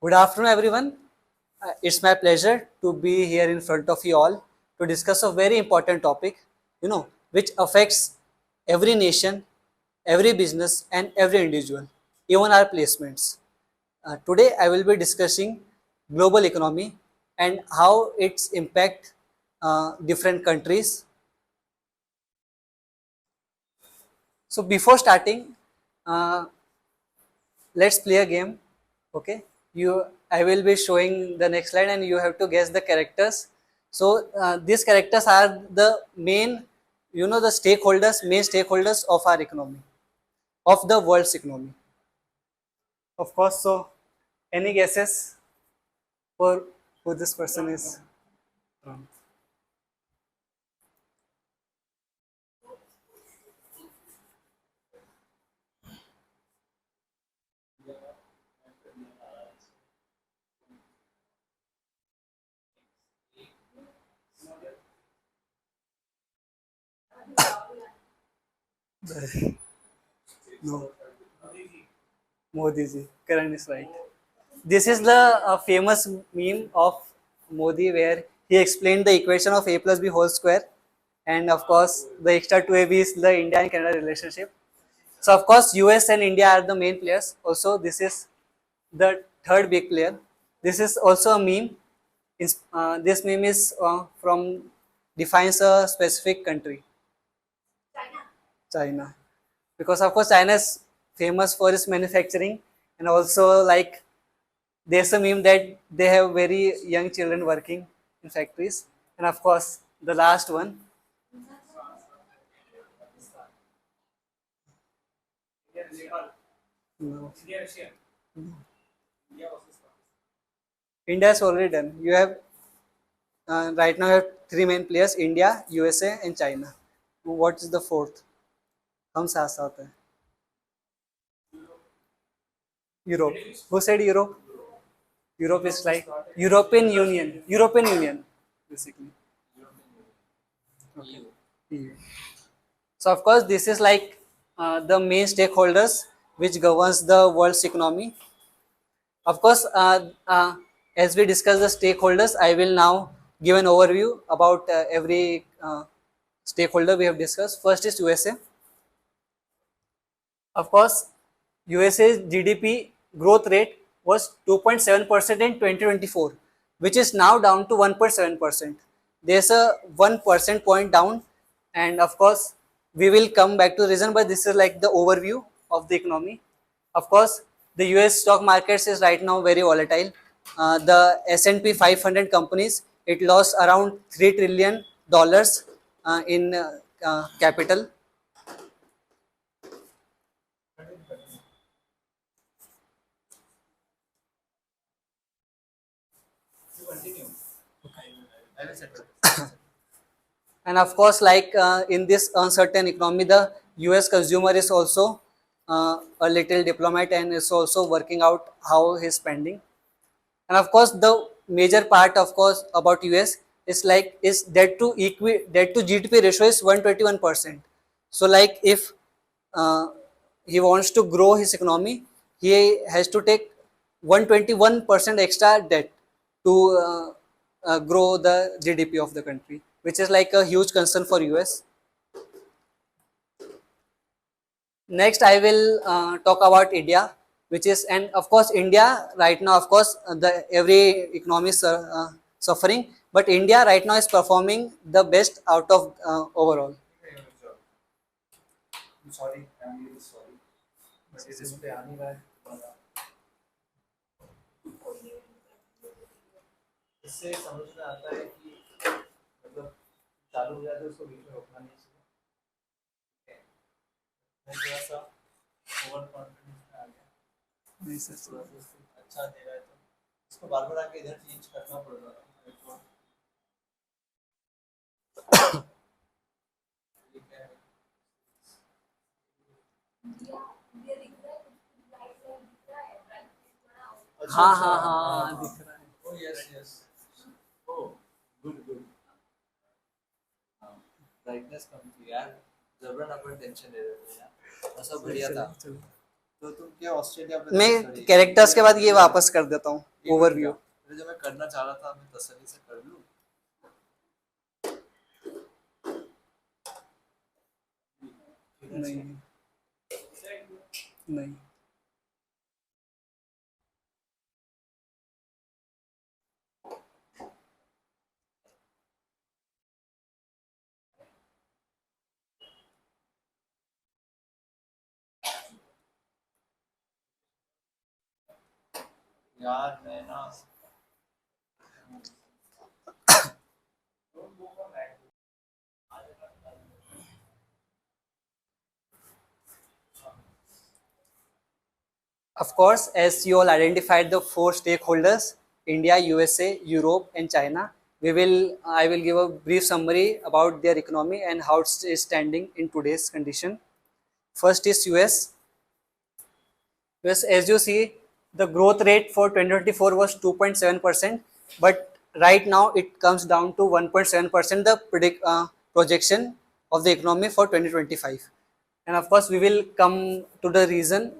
Good afternoon, everyone. It's my pleasure to be here in front of you all to discuss a very important topic, which affects every nation, every business, and every individual, even our placements. Today, I will be discussing global economy and how its impact different countries. So, before starting, uh, let's play a game. Okay, I will be showing the next slide and you have to guess the characters. So these characters are the main, the stakeholders, main stakeholders of our economy, of the world's economy, of course. So any guesses for who this person is? No, Modi ji. Karan is right. This is the famous meme of Modi where he explained the equation of a plus b whole square, and of course the extra 2ab is the India and Canada relationship. So of course US and India are the main players. Also this is the third big player. This is also a meme. This meme is from defines a specific country, China, because of course China is famous for its manufacturing, and also like there's a meme that they have very young children working in factories, and of course the last one, no, India is already done. You have right now you have three main players: India, USA, and China. What is the fourth? हम साथ साथ है. Europe. Who said Europe? Europe is like European Union. European Union, basically. Okay. EU. So of course this is like the main stakeholders which governs the world's economy. Of course, as we discuss the stakeholders, I will now give an overview about every stakeholder we have discussed. First is USA. Of course, USA's GDP growth rate was 2.7% in 2024, which is now down to 1.7%. There's a 1% point down, and of course, we will come back to the reason, but this is like the overview of the economy. Of course, the US stock markets is right now very volatile. The S&P 500 companies, it lost around $3 trillion in capital. And of course, like in this uncertain economy, the US consumer is also a little diplomat and is also working out how he's spending. And of course, the major part, of course, about US is like is debt to GDP ratio is 121%. So like if uh, he wants to grow his economy, he has to take 121% extra debt to grow the GDP of the country, which is like a huge concern for US. Next, I will talk about India, which is, and of course, India right now, of course, the every economy is suffering, but India right now is performing the best out of overall. Nice, sir. हाँ हाँ हाँ दिख रहा है. चलो, चलो. तो तुम क्या ऑस्ट्रेलिया पे मैं सॉरी कैरेक्टर्स के इंडिया बाद ये इंडिया वापस कर देता हूँ एक मिनट रुक ओवरव्यू। जाओ, अरे जो मैं करना चाह रहा था मैं तसल्ली से कर लूँ। नहीं नहीं। यार मैं ना Of course, as you all identified the four stakeholders, India, USA, Europe, and China, I will give a brief summary about their economy and how it is standing in today's condition. First is US. US, as you see, the growth rate for 2024 was 2.7%, but right now it comes down to 1.7%, the projection of the economy for 2025. And of course, we will come to the reason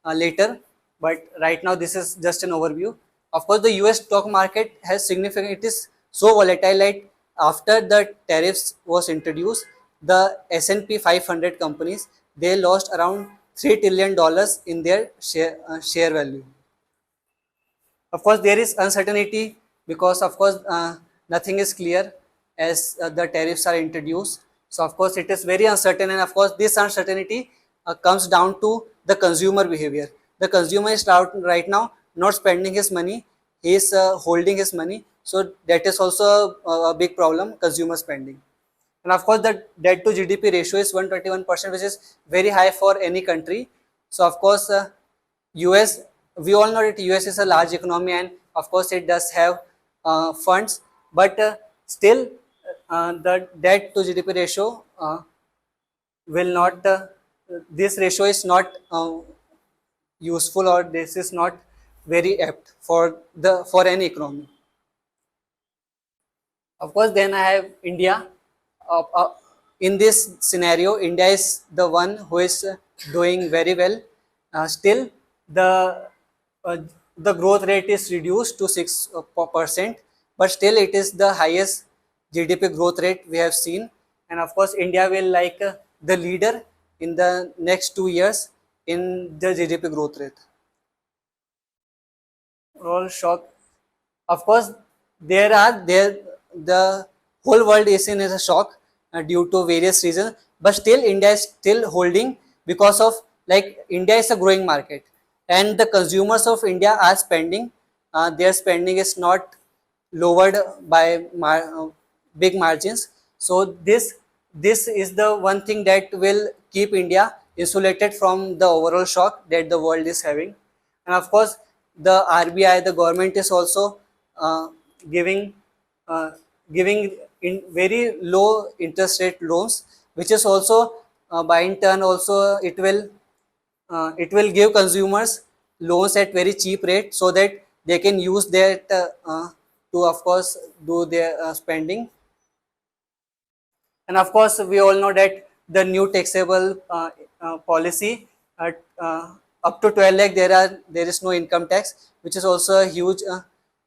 later, but right now this is just an overview. Of course, the US stock market has significant, it is so volatile that after the tariffs was introduced, the S&P 500 companies, they lost around $3 trillion in their share value. Of course, there is uncertainty because, of course, nothing is clear as the tariffs are introduced. So, of course, it is very uncertain, and of course, this uncertainty comes down to the consumer behavior. The consumer is right now not spending his money; he is holding his money. So, that is also a big problem: consumer spending. And of course, the debt to GDP ratio is 121%, which is very high for any country. So, of course, US, we all know that US is a large economy, and of course it does have funds, but still the debt to GDP ratio will not, this ratio is not useful, or this is not very apt for any economy. Of course, then I have India. In this scenario, India is the one who is doing very well. Still, the uh, the growth rate is reduced to 6%, but still it is the highest GDP growth rate we have seen. And of course, India will like the leader in the next 2 years in the GDP growth rate. Overall shock. Of course, there the whole world is in a shock due to various reasons, but still India is still holding because of, like, India is a growing market, and the consumers of India are spending. Their spending is not lowered by big margins. So this is the one thing that will keep India insulated from the overall shock that the world is having. And of course, the RBI, the government is also uh, giving uh, giving in very low interest rate loans, which is also by in turn also it will give consumers loans at very cheap rate, so that they can use that to, of course, do their spending. And of course, we all know that the new taxable policy at up to 12 lakh, there is no income tax, which is also a huge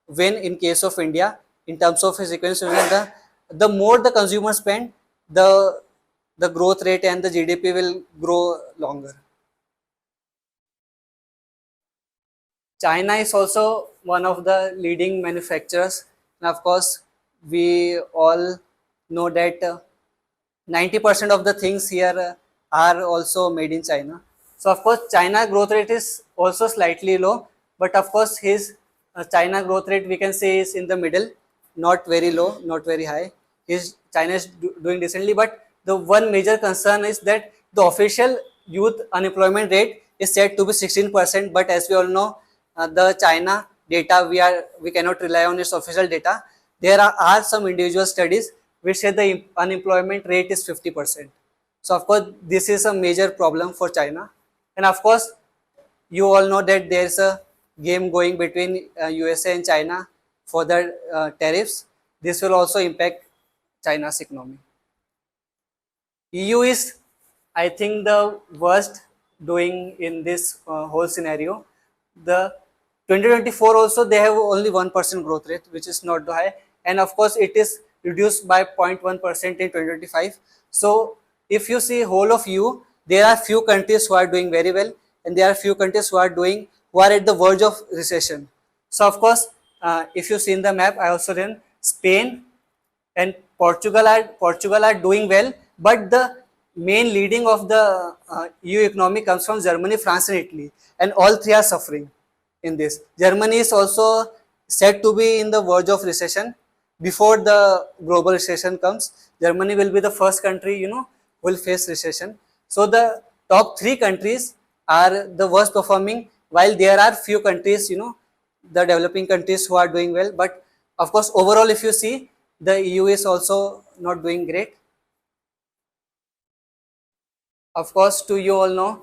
win in case of India in terms of his economy. So the more the consumer spend, the growth rate and the GDP will grow longer. China is also one of the leading manufacturers, and of course, we all know that 90% of the things here are also made in China. So of course, China growth rate is also slightly low, but of course, his China growth rate, we can say, is in the middle, not very low, not very high. His China is doing decently, but the one major concern is that the official youth unemployment rate is said to be 16%, but as we all know, the China data, we cannot rely on its official data. There are some individual studies which say the unemployment rate is 50%. So of course, this is a major problem for China. And of course, you all know that there's a game going between USA and China for the tariffs. This will also impact China's economy. EU is, I think, the worst doing in this whole scenario. The 2024 also they have only 1% growth rate, which is not high, and of course it is reduced by 0.1% in 2025. So if you see whole of EU, there are few countries who are doing very well, and there are few countries who are at the verge of recession. So of course, if you see in the map, I also then Spain and Portugal are doing well, but the main leading of the EU economy comes from Germany, France, and Italy, and all three are suffering in this. Germany is also said to be in the verge of recession. Before the global recession comes, Germany will be the first country, will face recession. So the top three countries are the worst performing, while there are few countries, the developing countries who are doing well. But of course, overall, if you see, the EU is also not doing great. Of course, to you all know,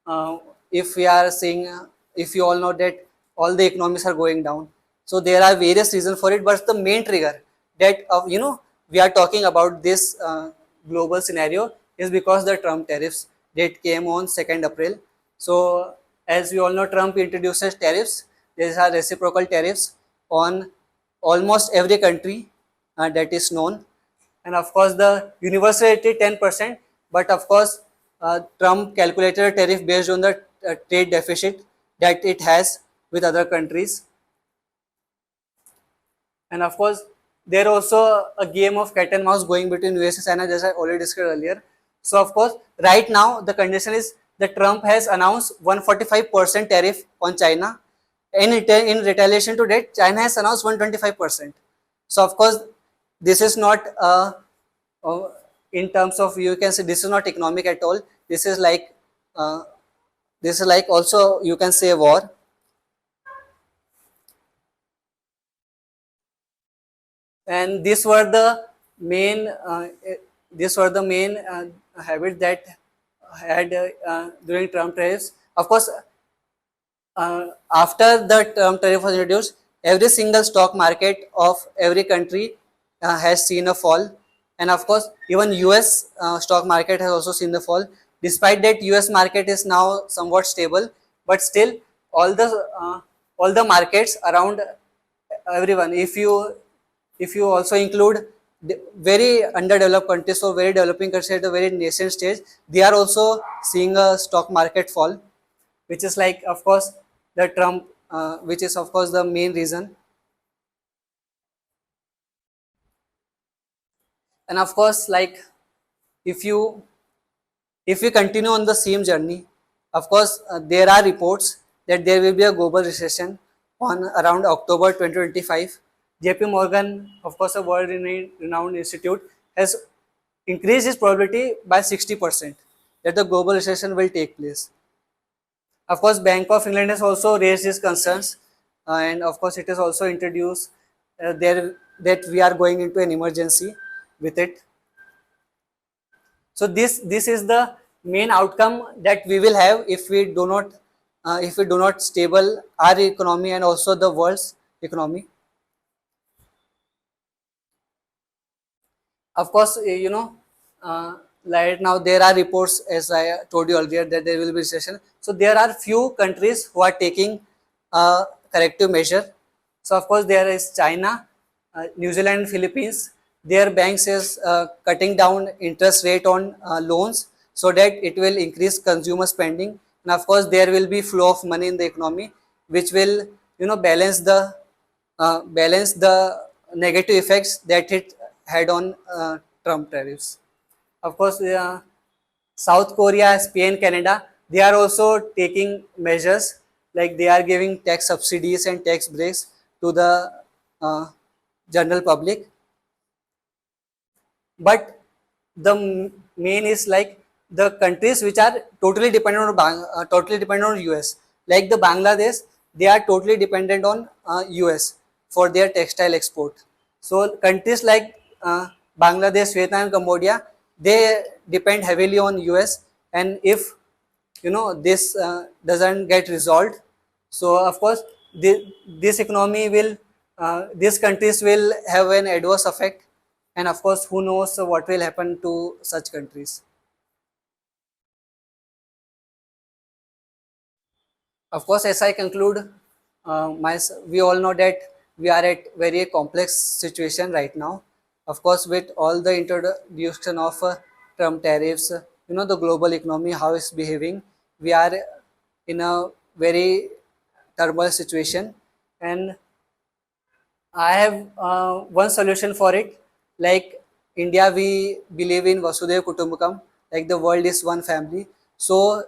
uh, if we are saying, if you all know that all the economies are going down, so there are various reasons for it, but the main trigger that we are talking about this global scenario is because the Trump tariffs that came on 2nd April. So as we all know, Trump introduces tariffs. These are reciprocal tariffs on almost every country that is known, and of course the universal rate is 10%, but of course Trump calculated a tariff based on the trade deficit that it has with other countries. And of course there also a game of cat and mouse going between US and China, as I already discussed earlier. So of course right now the condition is that Trump has announced 145% tariff on China, and in retaliation to that China has announced 125%. So of course this is not uh, in terms of, you can say, this is not economic at all. This is like uh, also you can say war. And these were the main habits that had during Trump tariffs. Of course, after the Trump tariff was introduced, every single stock market of every country has seen a fall, and of course, even US stock market has also seen the fall. Despite that, US market is now somewhat stable, but still, all the uh, all the markets around everyone, if you also include the very underdeveloped countries or very developing countries at the very nascent stage, they are also seeing a stock market fall, which is like, of course, the Trump, which is of course the main reason. And of course, like, if you if we continue on the same journey, of course, there are reports that there will be a global recession on around October 2025. JP Morgan, of course, a world renowned institute, has increased its probability by 60% that the global recession will take place. Of course, Bank of England has also raised its concerns, and of course, it has also introduced there that we are going into an emergency with it. So this is the main outcome that we will have if we do not stable our economy and also the world's economy. Of course, right now there are reports, as I told you earlier, that there will be recession. So there are few countries who are taking corrective measure. So of course there is China, New Zealand, Philippines. Their banks is cutting down interest rate on loans so that it will increase consumer spending. And of course there will be flow of money in the economy, which will balance the negative effects that it had on Trump tariffs. Of course, South Korea, Spain, Canada, they are also taking measures, like they are giving tax subsidies and tax breaks to the uh, general public. But the main is like the countries which are totally dependent on US, like the Bangladesh, they are totally dependent on US for their textile export. So countries like Bangladesh, Vietnam, and Cambodia, they depend heavily on US, and if this doesn't get resolved, so of course this economy will these countries will have an adverse effect, and of course who knows what will happen to such countries. Of course, as I conclude, we all know that we are at very complex situation right now. Of course, with all the introduction of Trump tariffs, the global economy how it's behaving, we are in a very turmoil situation, and I have one solution for it. Like India, we believe in Vasudhaiva Kutumbakam, like the world is one family. So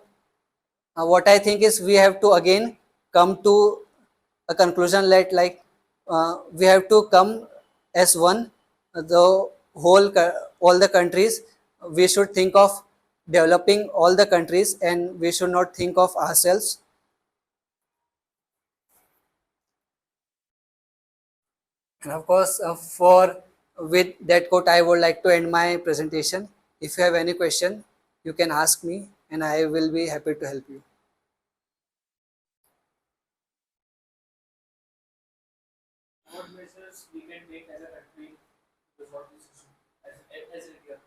what I think is we have to again come to a conclusion that we have to come as one. The all the countries, we should think of developing all the countries, and we should not think of ourselves. And of course, for with that quote, I would like to end my presentation. If you have any question, you can ask me, and I will be happy to help you. What measures we can take as a country to resolve this issue as India?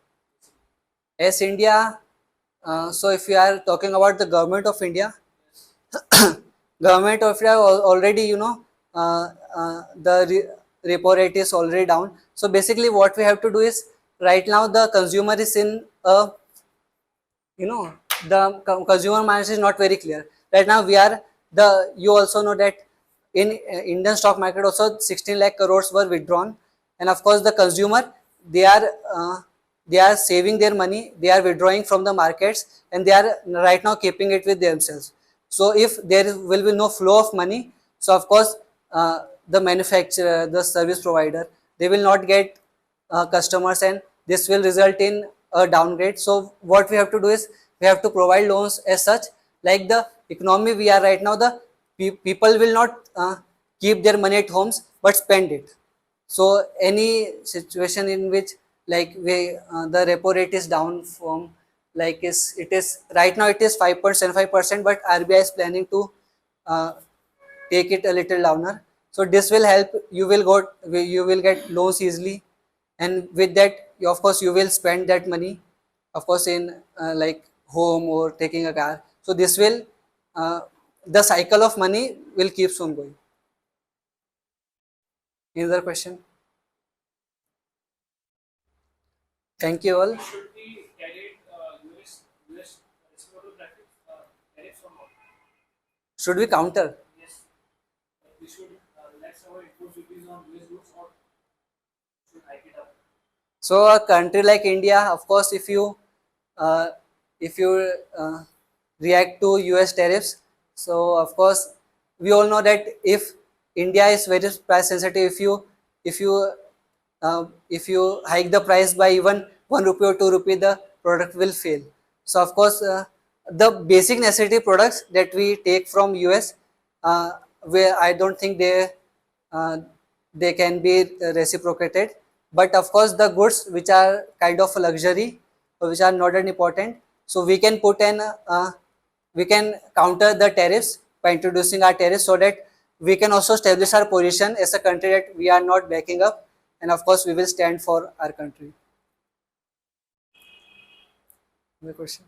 As India, so if we are talking about the government of India, government of India already, the repo rate is already down. So basically, what we have to do is right now the consumer is in a, the consumer mindset is not very clear. Right now, you also know that in Indian stock market also 16 lakh crores were withdrawn, and of course the consumer, they are uh, they are saving their money, they are withdrawing from the markets, and they are right now keeping it with themselves. So if there will be no flow of money, so of course the manufacturer, the service provider, they will not get customers, and this will result in a downgrade. So what we have to do is we have to provide loans as such. Like the economy we are right now, the people will not keep their money at homes but spend it. So any situation in which the repo rate is down from, like is it is right now it is 5.75%, but RBI is planning to uh, take it a little downer. So this will help. You will get loans easily, and with that, of course, you will spend that money, of course, in like home or taking a car. So this will the cycle of money will keeps on going. Another question? Thank you all. Should we carry US reciprocal tariffs or not? Should we counter? Yes, we should relax our import duties on US goods or should hike it up. So a country like India, of course, uh, if you react to US tariffs, so of course we all know that if India is very price sensitive, if you if you hike the price by even 1 rupee or 2 rupee, the product will fail. So of course the basic necessity products that we take from US, where I don't think uh, they can be reciprocated. But of course, the goods which are kind of a luxury or which are not that important, so we can counter the tariffs by introducing our tariffs, so that we can also establish our position as a country that we are not backing up, and of course we will stand for our country. Any question?